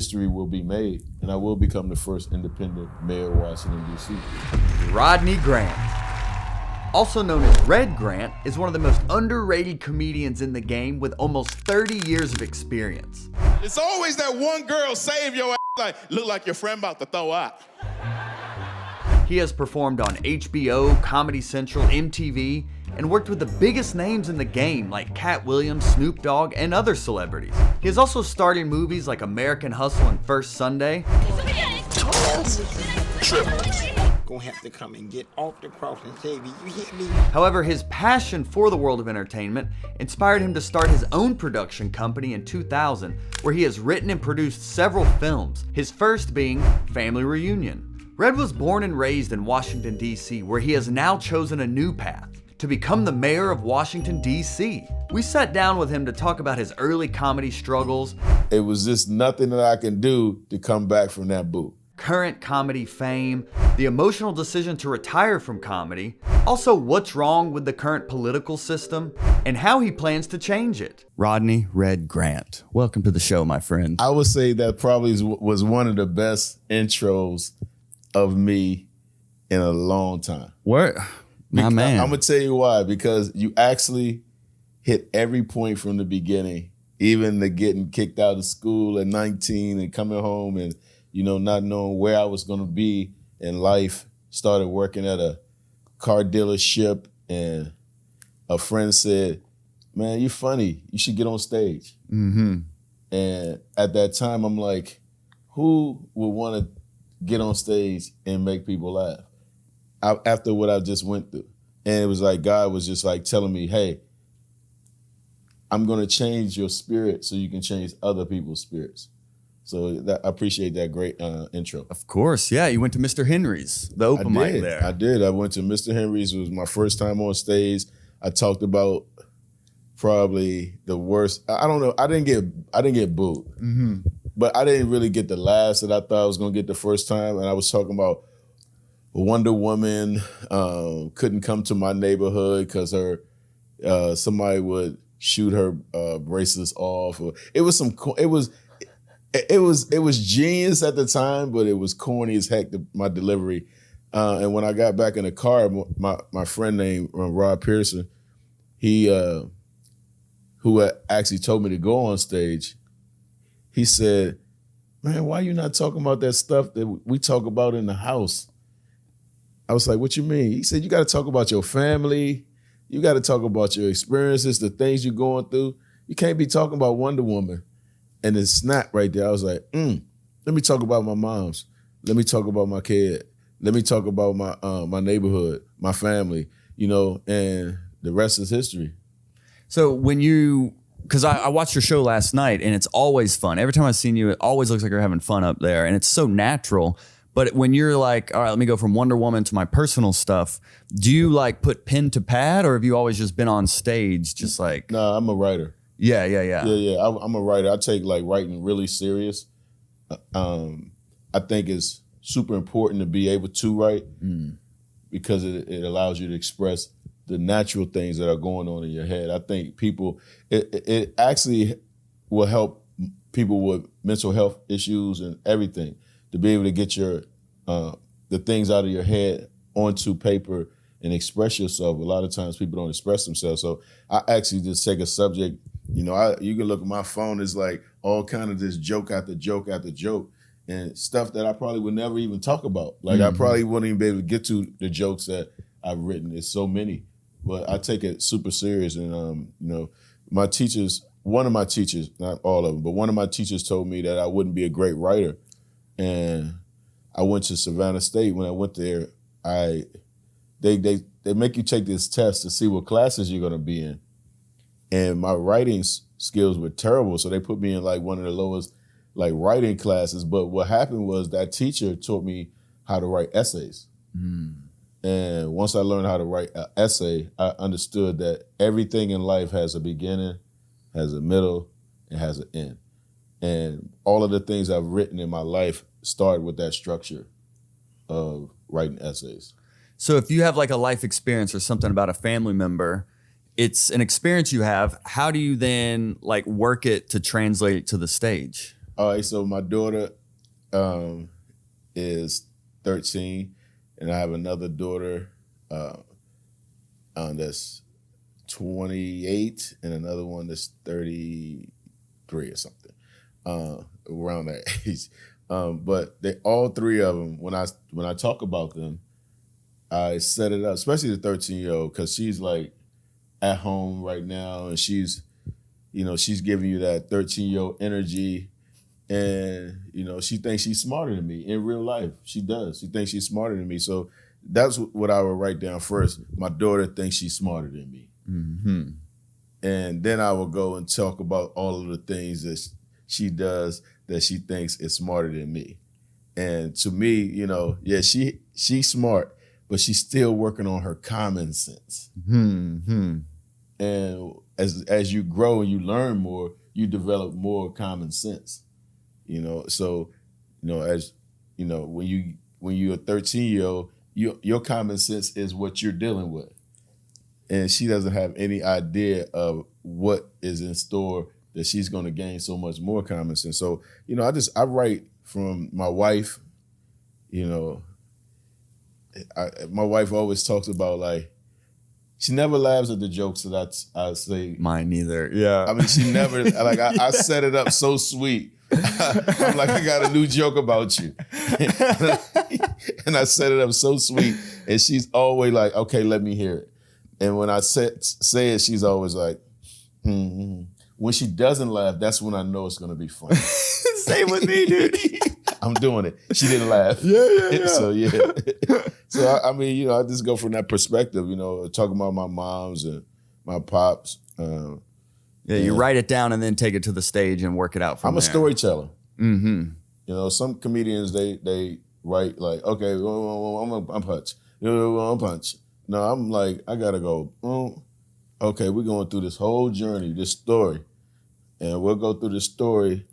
history will be made, and I will become the first independent mayor of Washington, D.C. Rodney Grant, also known as Red Grant, is one of the most underrated comedians in the game with almost 30 years of experience. It's always that one girl save your ass, like, look like your friend about to throw up. He has performed on HBO, Comedy Central, MTV, and worked with the biggest names in the game like Katt Williams, Snoop Dogg, and other celebrities. He has also starred in movies like American Hustle and First Sunday. Gonna have to come and get off the cross and save you. You hear me? However, his passion for the world of entertainment inspired him to start his own production company in 2000, where he has written and produced several films, his first being Family Reunion. Red was born and raised in Washington, D.C., where he has now chosen a new path, to become the mayor of Washington, D.C. We sat down with him to talk about his early comedy struggles. It was just nothing that I can do to come back from that boot. Current comedy fame, the emotional decision to retire from comedy, also what's wrong with the current political system, and how he plans to change it. Rodney Red Grant, welcome to the show, my friend. I would say that probably was one of the best intros of me in a long time. What? My man. I'm going to tell you why, because you actually hit every point from the beginning, even the getting kicked out of school at 19 and coming home and, you know, not knowing where I was going to be in life. Started working at a car dealership, and a friend said, man, you're funny. You should get on stage. Mm-hmm. And at that time, I'm like, who would want to get on stage and make people laugh after what I just went through? And it was like God was just like telling me, hey, I'm going to change your spirit so you can change other people's spirits. So I appreciate that great intro. Of course, yeah. You went to Mr. Henry's, the open mic there. I did. I went to Mr. Henry's. It was my first time on stage. I talked about probably the worst. I don't know. I didn't get booed. Mm-hmm. But I didn't really get the laughs that I thought I was going to get the first time. And I was talking about Wonder Woman couldn't come to my neighborhood because somebody would shoot her bracelets off. It was genius at the time, but it was corny as heck, my delivery. And when I got back in the car, my friend named Rob Pearson, who had actually told me to go on stage, he said, man, why you not talking about that stuff that we talk about in the house? I was like, what you mean? He said, you got to talk about your family. You got to talk about your experiences, the things you're going through. You can't be talking about Wonder Woman. And it snapped right there. I was like, let me talk about my moms. Let me talk about my kid. Let me talk about my neighborhood, my family, you know, and the rest is history. So when you, because I watched your show last night and it's always fun. Every time I've seen you, it always looks like you're having fun up there and it's so natural. But when you're like, all right, let me go from Wonder Woman to my personal stuff, do you like put pen to pad or have you always just been on stage just like? No, I'm a writer. Yeah. I'm a writer. I take like writing really serious. I think it's super important to be able to write because it allows you to express the natural things that are going on in your head. I think it actually will help people with mental health issues and everything to be able to get the things out of your head onto paper and express yourself. A lot of times people don't express themselves. So I actually just take a subject, you know, you can look at my phone, it's like all kind of this joke after joke after joke and stuff that I probably would never even talk about. Like I probably wouldn't even be able to get to the jokes that I've written. It's so many. But I take it super serious. And, you know, my teachers, one of my teachers, not all of them, but one of my teachers told me that I wouldn't be a great writer. And I went to Savannah State. When I went there, they make you take this test to see what classes you're going to be in. And my writing skills were terrible. So they put me in like one of the lowest like writing classes. But what happened was that teacher taught me how to write essays. And once I learned how to write an essay, I understood that everything in life has a beginning, has a middle, and has an end. And all of the things I've written in my life started with that structure of writing essays. So if you have like a life experience or something about a family member, it's an experience you have. How do you then like work it to translate it to the stage? All right, so my daughter is 13, and I have another daughter that's 28, and another one that's 33 or something, around that age. But they all three of them, when I talk about them, I set it up, especially the 13-year-old, because she's like at home right now, and she's giving you that 13-year-old energy. And, she thinks she's smarter than me in real life. She does. She thinks she's smarter than me. So that's what I would write down first. My daughter thinks she's smarter than me. Mm-hmm. And then I will go and talk about all of the things that she does that she thinks is smarter than me. And to me, she's smart, but she's still working on her common sense. Mm-hmm. And as you grow and you learn more, you develop more common sense. So, as when you're a 13-year-old, your common sense is what you're dealing with. And she doesn't have any idea of what is in store that she's going to gain so much more common sense. So, I write from my wife. My wife always talks about, like, she never laughs at the jokes that I say. Mine neither. Yeah. I mean, she never, like, I set it up so sweet. I'm like, I got a new joke about you. And I set it up so sweet. And she's always like, okay, let me hear it. And when I say it, she's always like, mm-hmm. When she doesn't laugh, that's when I know it's going to be funny. Same with me, dude. I'm doing it. She didn't laugh. Yeah. So, yeah. So, I mean, I just go from that perspective, talking about my moms and my pops. You write it down and then take it to the stage and work it out from there. I'm a storyteller. Mm-hmm. Some comedians, they write like, okay, I'm punch. I'm punch. No, I'm like, I got to go, okay, we're going through this whole journey, this story. And we'll go through the story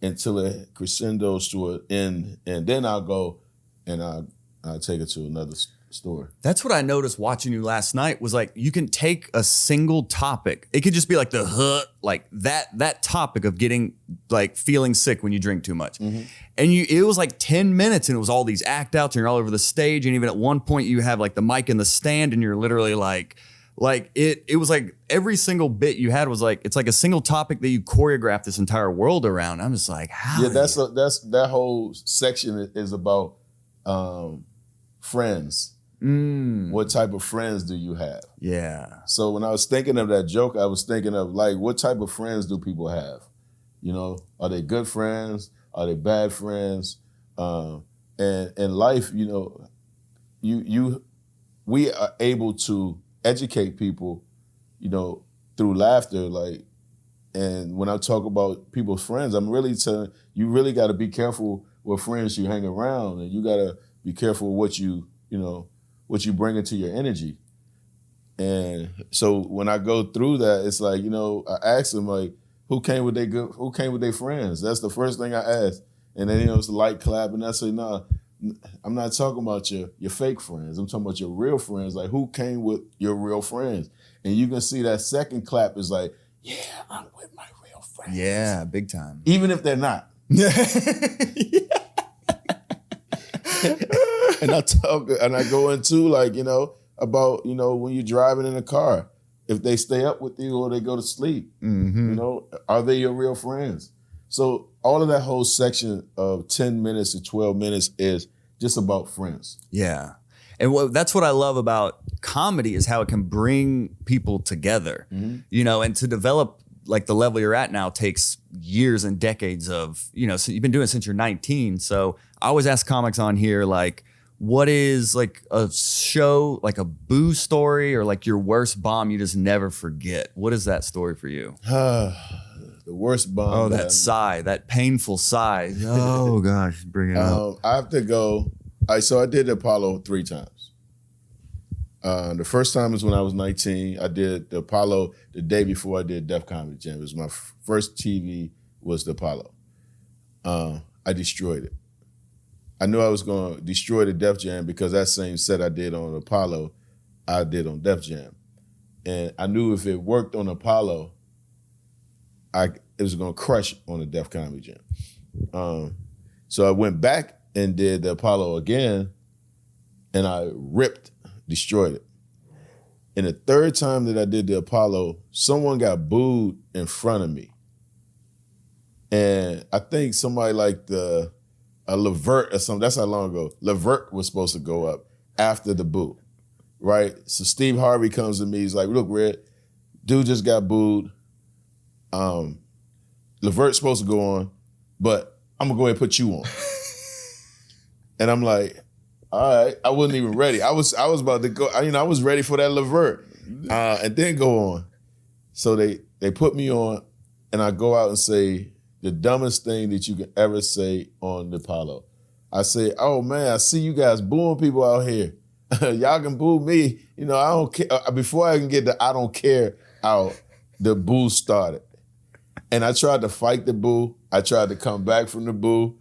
until it crescendos to an end. And then I'll go and I'll take it to another story. That's what I noticed watching you last night was, like, you can take a single topic. It could just be like like that topic of getting, like, feeling sick when you drink too much. Mm-hmm. And it was like 10 minutes and it was all these act outs and you're all over the stage. And even at one point you have, like, the mic in the stand and you're literally like it was like every single bit you had was like, it's like a single topic that you choreographed this entire world around. I'm just like, how? Yeah, that's that whole section is about friends. What type of friends do you have? Yeah. So when I was thinking of that joke, I was thinking of, like, what type of friends do people have? Are they good friends? Are they bad friends? And in life, we are able to educate people, through laughter. Like, and when I talk about people's friends, I'm really telling you, really got to be careful with friends you hang around, and you got to be careful with what you bring into your energy. And so when I go through that, it's like, I ask them, like, who came with their friends? That's the first thing I ask. And then, it's a light clap, and I say, no, I'm not talking about your fake friends. I'm talking about your real friends. Like, who came with your real friends? And you can see that second clap is like, yeah, I'm with my real friends. Yeah, big time. Even if they're not. And I talk, and I go into, like, about, when you're driving in a car, if they stay up with you or they go to sleep, are they your real friends? So all of that whole section of 10 minutes to 12 minutes is just about friends. Yeah. And that's what I love about comedy is how it can bring people together, and to develop, like, the level you're at now takes years and decades of, so you've been doing it since you're 19. So I always ask comics on here, like, what is, like, a show, like a boo story or, like, your worst bomb you just never forget? What is that story for you? The worst bomb. Oh, that sigh, that painful sigh. Oh, gosh, bring it up. I have to go. So I did Apollo 3 times. The first time was when I was 19. I did the Apollo the day before I did Def Comedy Jam. It was my first TV was the Apollo. I destroyed it. I knew I was going to destroy the Def Jam because that same set I did on Apollo, I did on Def Jam. And I knew if it worked on Apollo, it was going to crush on the Def Comedy Jam. So I went back and did the Apollo again, and I destroyed it. And the third time that I did the Apollo, someone got booed in front of me. And I think somebody like a Levert or something, that's how long ago, Levert was supposed to go up after the boo, right? So Steve Harvey comes to me, he's like, look, Red, dude just got booed. Levert's supposed to go on, but I'm gonna go ahead and put you on. And I'm like, all right, I wasn't even ready. I was about to go, I was ready for that Levert and then go on. So they put me on, and I go out and say the dumbest thing that you can ever say on the Apollo. I say, oh man, I see you guys booing people out here. Y'all can boo me. I don't care. Before I can get the I don't care out, the boo started. And I tried to fight the boo. I tried to come back from the boo.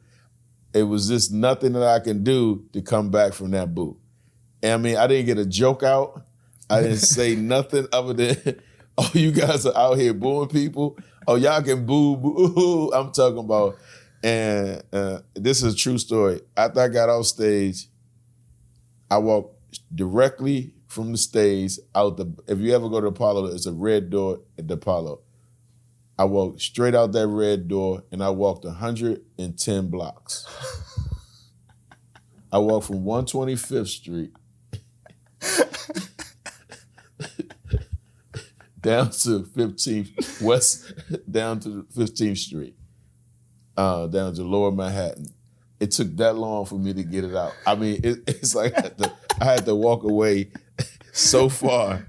It was just nothing that I can do to come back from that boo. And I didn't get a joke out. I didn't say nothing other than, oh, you guys are out here booing people. Oh, y'all can boo, boo. I'm talking about, and this is a true story. After I got off stage, I walked directly from the stage out if you ever go to Apollo, there's a red door at the Apollo. I walked straight out that red door, and I walked 110 blocks. I walked from 125th Street down to 15th West, down to 15th Street, down to Lower Manhattan. It took that long for me to get it out. It's like I had to walk away so far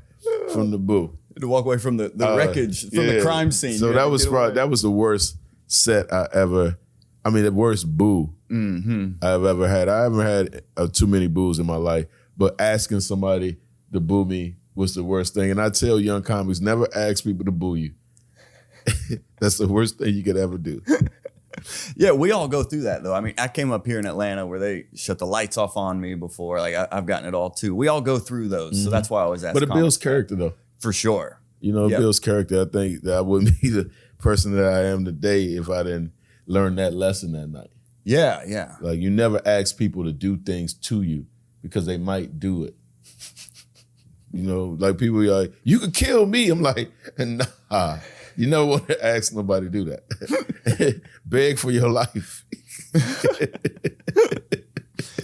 from the boo. To walk away from the wreckage, from the crime scene. So that was the worst set the worst boo I've ever had. I haven't had too many boos in my life, but asking somebody to boo me was the worst thing. And I tell young comics, never ask people to boo you. That's the worst thing you could ever do. Yeah, we all go through that, though. I came up here in Atlanta where they shut the lights off on me before. Like, I've gotten it all, too. We all go through those, so that's why I always ask. But it builds character, though. For sure. It builds character. I think that I wouldn't be the person that I am today if I didn't learn that lesson that night. Yeah, yeah. Like, you never ask people to do things to you because they might do it. Like people are like, you could kill me. I'm like, nah. You never want to ask nobody to do that. Beg for your life.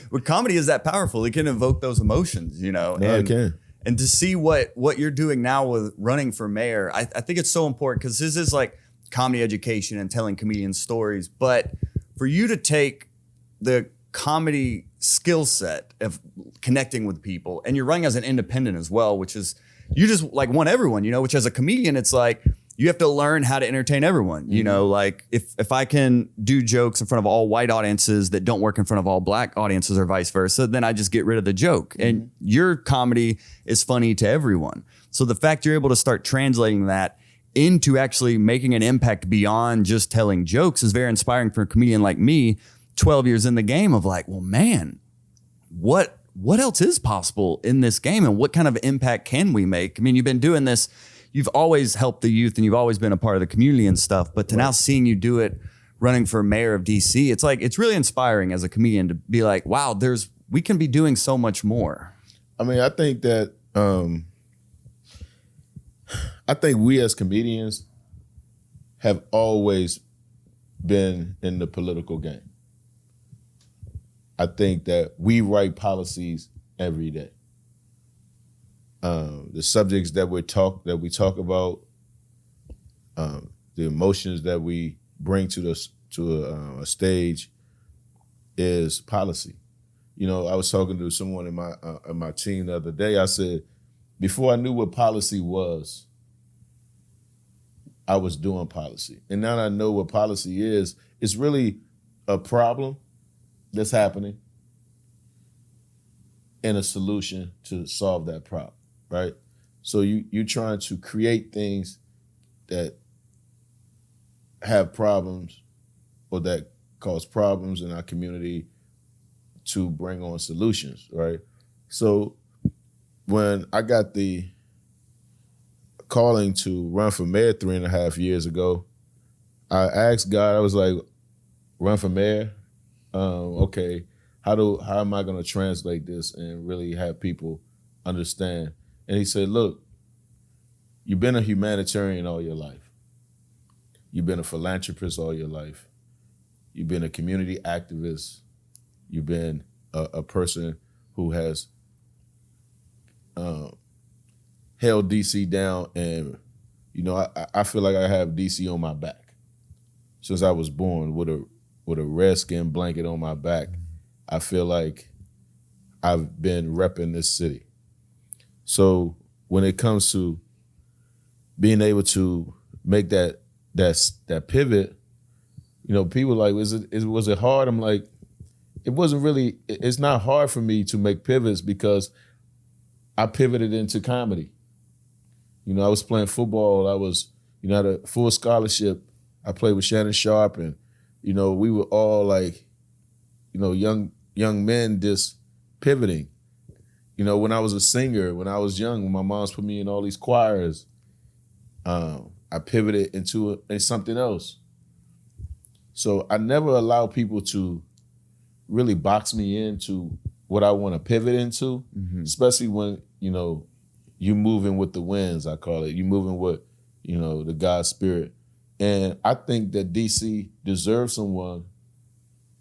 But comedy is that powerful. It can evoke those emotions, No, it can. And to see what you're doing now with running for mayor, I think it's so important because this is like comedy education and telling comedian stories. But for you to take the comedy skill set of connecting with people, and you're running as an independent as well, which is, you just like want everyone, which as a comedian, it's like, you have to learn how to entertain everyone. Like if I can do jokes in front of all white audiences that don't work in front of all black audiences or vice versa, then I just get rid of the joke. And your comedy is funny to everyone. So the fact you're able to start translating that into actually making an impact beyond just telling jokes is very inspiring for a comedian like me, 12 years in the game, of like, well, man, what else is possible in this game, and what kind of impact can we make? You've been doing this. You've always helped the youth, and you've always been a part of the community and stuff. But to now seeing you do it, running for mayor of DC, it's like, it's really inspiring as a comedian to be like, wow, we can be doing so much more. I think that we as comedians have always been in the political game. I think that we write policies every day. The subjects that we talk about, the emotions that we bring to a stage is policy. I was talking to someone in my team the other day. I said, before I knew what policy was, I was doing policy. And now that I know what policy is, it's really a problem that's happening and a solution to solve that problem. Right? So you're trying to create things that have problems or that cause problems in our community to bring on solutions, right? So when I got the calling to run for mayor 3.5 years ago, I asked God, I was like, run for mayor. Okay, how am I gonna translate this and really have people understand? And he said, look, you've been a humanitarian all your life. You've been a philanthropist all your life. You've been a community activist. You've been a person who has held DC down, and I feel like I have DC on my back since I was born with a redskin blanket on my back. I feel like I've been repping this city. So when it comes to being able to make that pivot, people like, was it hard? I'm like, it wasn't really. It's not hard for me to make pivots because I pivoted into comedy. I was playing football. I was, had a full scholarship. I played with Shannon Sharp, and we were all like, young men just pivoting. When I was a singer, when I was young, when my mom's put me in all these choirs, I pivoted into something else. So I never allow people to really box me into what I want to pivot into, especially when, you moving with the winds, I call it. You moving with, the God spirit. And I think that DC deserves someone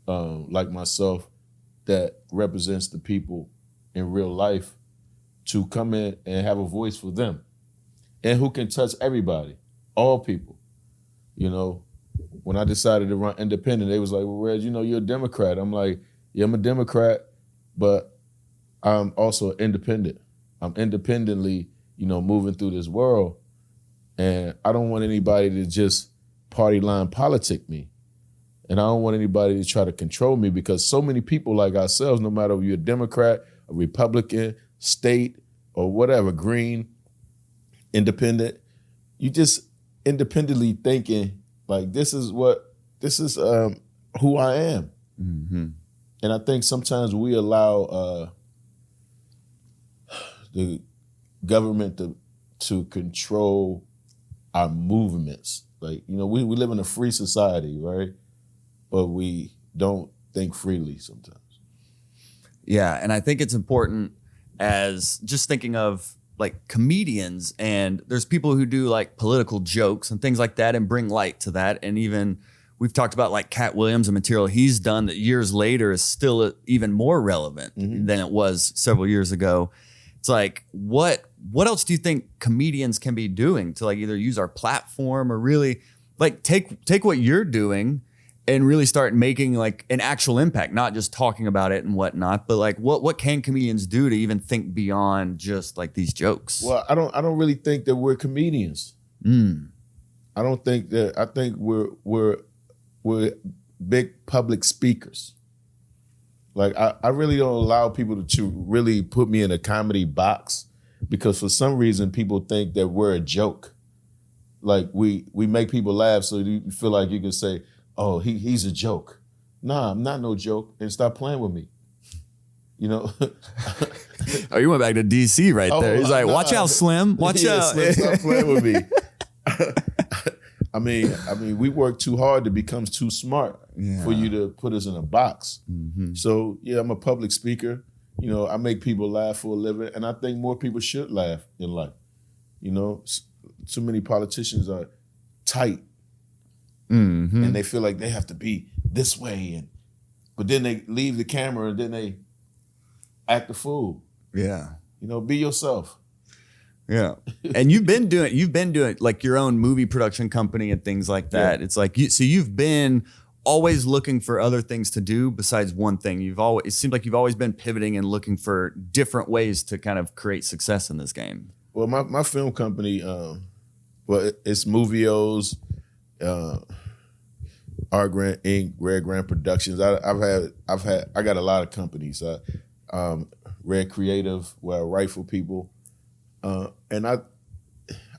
like myself that represents the people in real life to come in and have a voice for them, and who can touch everybody, all people. When I decided to run independent, they was like, well, Reg, you're a Democrat. I'm like, yeah, I'm a Democrat, but I'm also independent. I'm independently, moving through this world, and I don't want anybody to just party line politic me. And I don't want anybody to try to control me, because so many people like ourselves, no matter if you're a Democrat, a Republican, state, or whatever, green, independent, you just independently thinking like, this is who I am. Mm-hmm. And I think sometimes we allow the government to control our movements. Like, we live in a free society, right? But we don't think freely sometimes. Yeah, and I think it's important as just thinking of like comedians, and there's people who do like political jokes and things like that and bring light to that. And even we've talked about like Katt Williams and material he's done that years later is still even more relevant than it was several years ago. It's like, what else do you think comedians can be doing to like either use our platform or really like take what you're doing and really start making like an actual impact, not just talking about it and whatnot, but like what can comedians do to even think beyond just like these jokes? Well, I don't really think that we're comedians. I don't think that. I think we're big public speakers. Like I really don't allow people to really put me in a comedy box, because for some reason people think that we're a joke. Like we make people laugh, so you feel like you can say, oh, he's a joke. Nah, I'm not no joke, and stop playing with me. Oh, you went back to DC right there. He's like, watch out, Slim. Watch out. Slim, stop playing with me. I mean, we work too hard to become too smart for you to put us in a box. Mm-hmm. So yeah, I'm a public speaker. I make people laugh for a living, and I think more people should laugh in life. Too many politicians are tight, and they feel like they have to be this way, but then they leave the camera and then they act a fool. Yeah, be yourself. Yeah, and you've been doing like your own movie production company and things like that. Yeah. It's like you've been always looking for other things to do besides one thing. It seems like you've always been pivoting and looking for different ways to kind of create success in this game. Well, my film company, it's Movios, R. Grant Inc., Red Grant Productions. I got a lot of companies. Red Creative, where I write for people. And I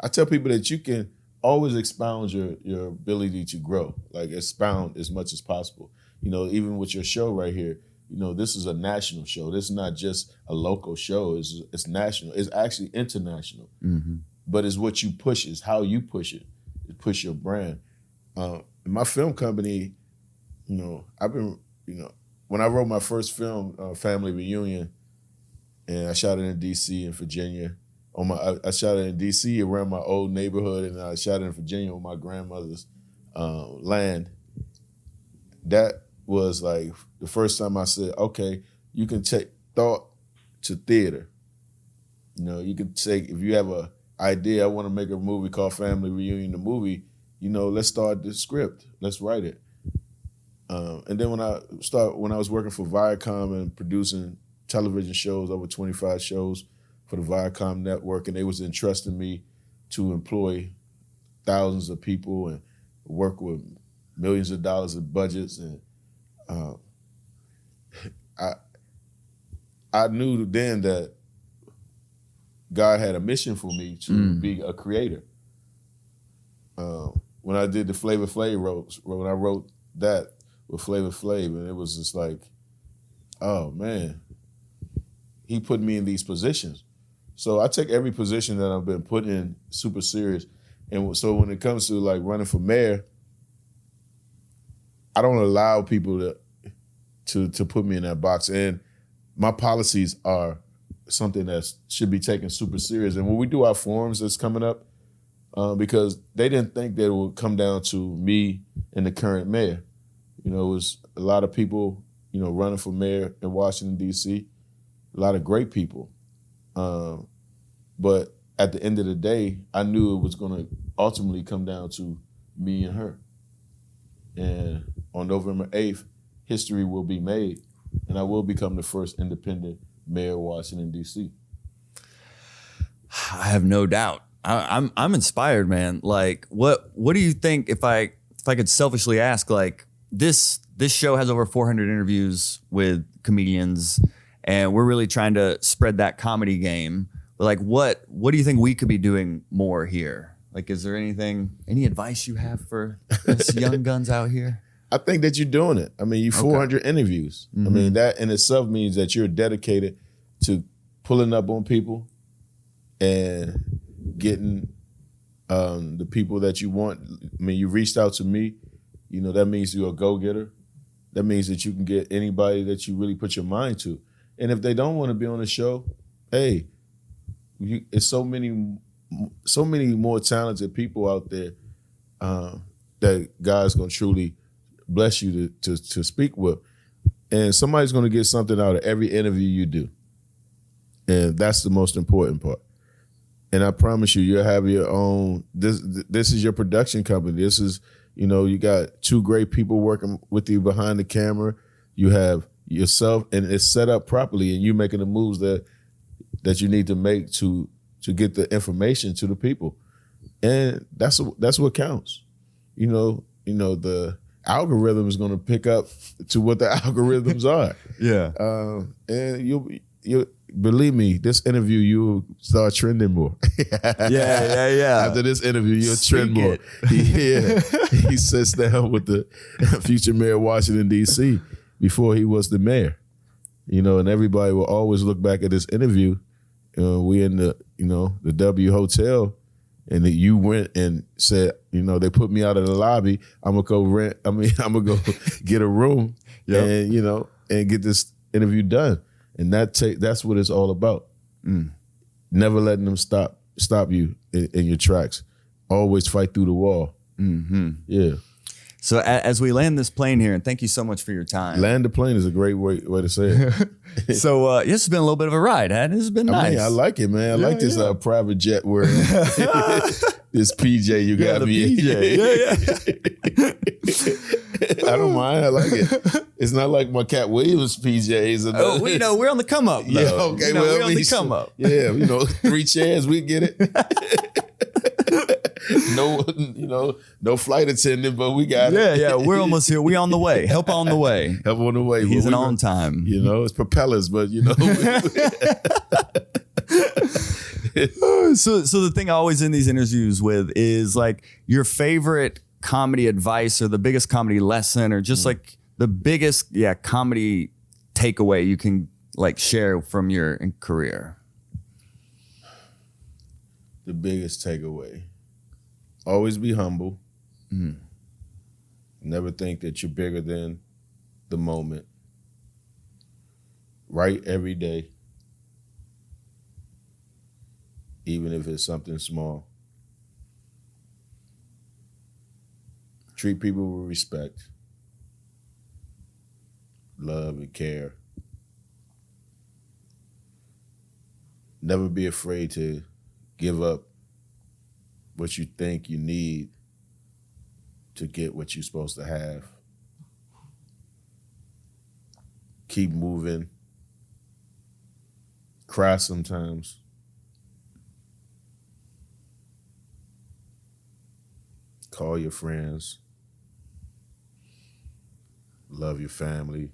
tell people that you can always expound your ability to grow, like expound as much as possible. Even with your show right here, this is a national show. This is not just a local show. It's national. It's actually international. Mm-hmm. But it's what you push, it's how you push it. It push your brand. My film company, I've been, when I wrote my first film, Family Reunion, and I shot it in D.C. and Virginia. I shot it in D.C. around my old neighborhood, and I shot it in Virginia on my grandmother's land. That was like the first time I said, okay, you can take thought to theater. You can take, if you have a idea, I want to make a movie called Family Reunion, the movie, let's start the script. Let's write it. And then when I was working for Viacom and producing television shows, over 25 shows for the Viacom network, and they was entrusting me to employ thousands of people and work with millions of dollars of budgets. And I knew then that God had a mission for me to be a creator. When I did the Flavor Flav when I wrote that with Flavor Flav, and it was just like, oh man, he put me in these positions. So I take every position that I've been put in super serious. And so when it comes to like running for mayor, I don't allow people to put me in that box. And my policies are something that should be taken super serious. And when we do our forums that's coming up, because they didn't think that it would come down to me and the current mayor. It was a lot of people, running for mayor in Washington, D.C., a lot of great people. But at the end of the day, I knew it was going to ultimately come down to me and her. And on November 8th, history will be made, and I will become the first independent mayor of Washington, D.C. I have no doubt. I'm inspired, man. Like, what do you think, if I could selfishly ask, like, this show has over 400 interviews with comedians, and we're really trying to spread that comedy game. But like, what do you think we could be doing more here? Like, is there any advice you have for us young guns out here? I think that you're doing it. I mean, 400 interviews. I mean, that in itself means that you're dedicated to pulling up on people and getting the people that you want. I mean, you reached out to me. That means you're a go-getter. That means that you can get anybody that you really put your mind to. And if they don't want to be on the show, hey, it's so many more talented people out there that God's gonna truly bless you to speak with. And somebody's gonna get something out of every interview you do. And that's the most important part. And I promise you'll have your own, this is your production company. This is, you got two great people working with you behind the camera. You have yourself, and it's set up properly, and you making the moves that you need to make to get the information to the people. And that's what counts. The algorithm is going to pick up to what the algorithms are. Yeah. And you'll believe me, this interview, you'll start trending more. Yeah. After this interview, you'll trend more. He sits down with the future mayor of Washington, D.C. before he was the mayor. And everybody will always look back at this interview. We in the W Hotel, and you went and said, they put me out of the lobby. I'm gonna go get a room, and and get this interview done. And that's what it's all about. Never letting them stop you in your tracks. Always fight through the wall. Yeah. So as we land this plane here, and thank you so much for your time. Land the plane is a great way to say it. So this has been a little bit of a ride, huh? This has been nice. I like it, man. I like this private jet where this PJ you got me. PJ. I don't mind. I like it. It's not like my Katt Williams PJs. We're on the come up. Yeah, okay. We're on the come up. Yeah, 3 chairs, we get it. No flight attendant, but we got it. Yeah, we're almost here. We on the way. Help on the way. Help on the way. He's on time. It's propellers, but So the thing I always end these interviews with is like your favorite comedy advice or the biggest comedy lesson or just like the biggest comedy takeaway you can like share from your career. The biggest takeaway. Always be humble. Never think that you're bigger than the moment. Write every day, even if it's something small. Treat people with respect, love, and care. Never be afraid to give up what you think you need to get what you're supposed to have. Keep moving. Cry sometimes. Call your friends. Love your family.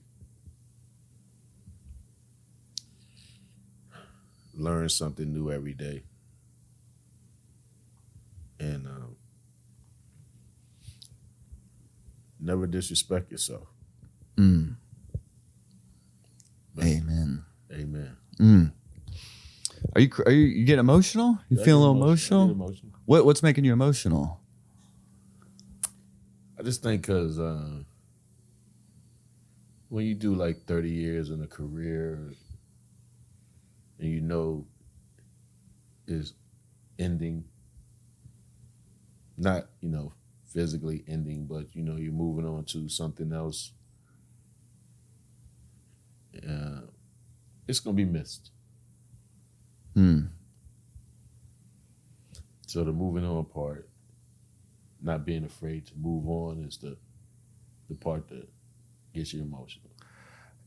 Learn something new every day. And never disrespect yourself. Amen. Amen. Are you getting emotional? You feeling a little emotional? I get emotional. What's making you emotional? I just think because when you do like 30 years in a career and you know is ending, not, physically ending, but, you're moving on to something else, it's going to be missed. So the moving on part, not being afraid to move on is the part that gets you emotional.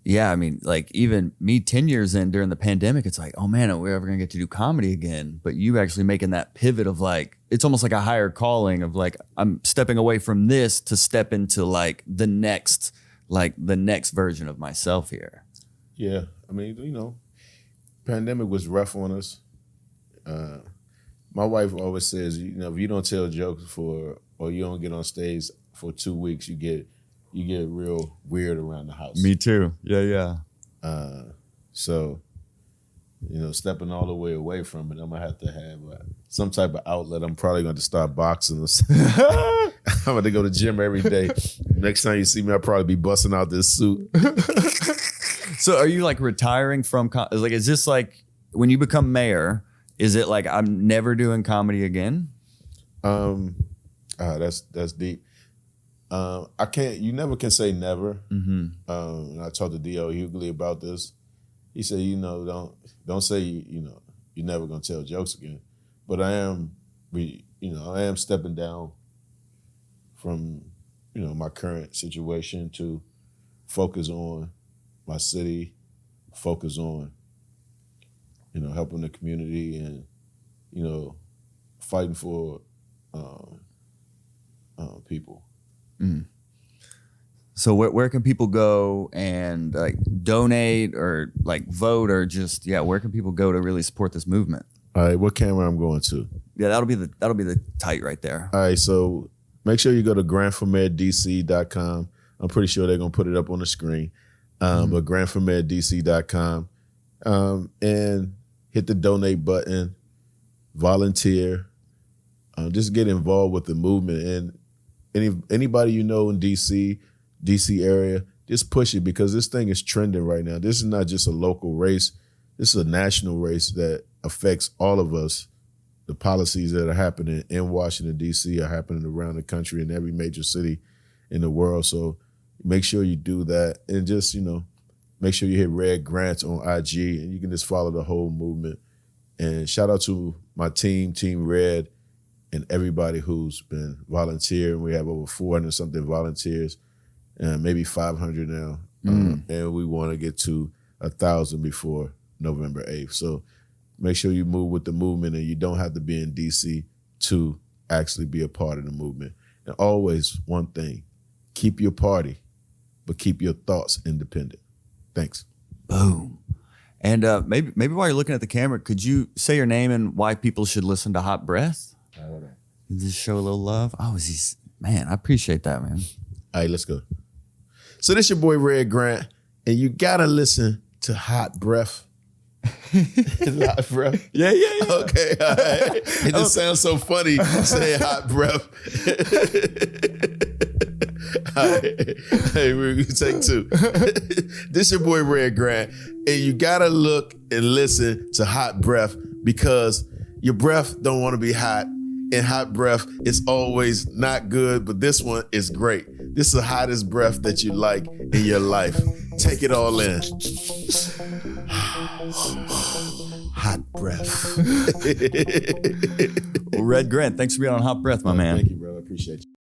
Yeah, I mean, like even me 10 years in during the pandemic, it's like, oh man, are we ever gonna get to do comedy again? But you actually making that pivot of like, it's almost like a higher calling of like, I'm stepping away from this to step into like the next version of myself here. Yeah, I mean, pandemic was rough on us. My wife always says, if you don't tell jokes or you don't get on stage for 2 weeks, you get real weird around the house. Me too. Yeah. So, stepping all the way away from it, I'm gonna have to have some type of outlet. I'm probably going to start boxing. I'm going to go to the gym every day. Next time you see me, I'll probably be busting out this suit. So, are you like retiring from? Is this like when you become mayor? Is it like I'm never doing comedy again? That's deep. You never can say never. And I talked to D.L. Hughley about this. He said, don't say, you're never going to tell jokes again. But I am stepping down from, my current situation to focus on my city, focus on, helping the community and, fighting for people. So where can people go and like donate or like vote or just where can people go to really support this movement? All right, what camera I'm going to? Yeah, that'll be the tight right there. All right, so make sure you go to grantformaddc.com. I'm pretty sure they're gonna put it up on the screen. But grantformaddc.com and hit the donate button, volunteer, just get involved with the movement. And anybody in DC area, just push it because this thing is trending right now. This is not just a local race. This is a national race that affects all of us. The policies that are happening in Washington, D.C. are happening around the country in every major city in the world. So make sure you do that and just, make sure you hit Red Grants on IG and you can just follow the whole movement. And shout out to my team, Team Red, and everybody who's been volunteering. We have over 400 something volunteers, and maybe 500 now. And we want to get to 1,000 before November 8th. So make sure you move with the movement and you don't have to be in DC to actually be a part of the movement. And always one thing, keep your party, but keep your thoughts independent. Thanks. Boom. And maybe while you're looking at the camera, could you say your name and why people should listen to Hot Breath? Just show a little love. Man, I appreciate that, man. All right, let's go. So this your boy Red Grant, and you gotta listen to Hot Breath. Hot Breath? Yeah. Okay, all right. It just sounds so funny saying Hot Breath. Hey, we're gonna take 2. This your boy Red Grant, and you gotta look and listen to Hot Breath because your breath don't want to be hot, and hot breath is always not good, but this one is great. This is the hottest breath that you like in your life. Take it all in. Hot breath. Well, Red Grant, thanks for being on Hot Breath, my man. Thank you, bro. I appreciate you.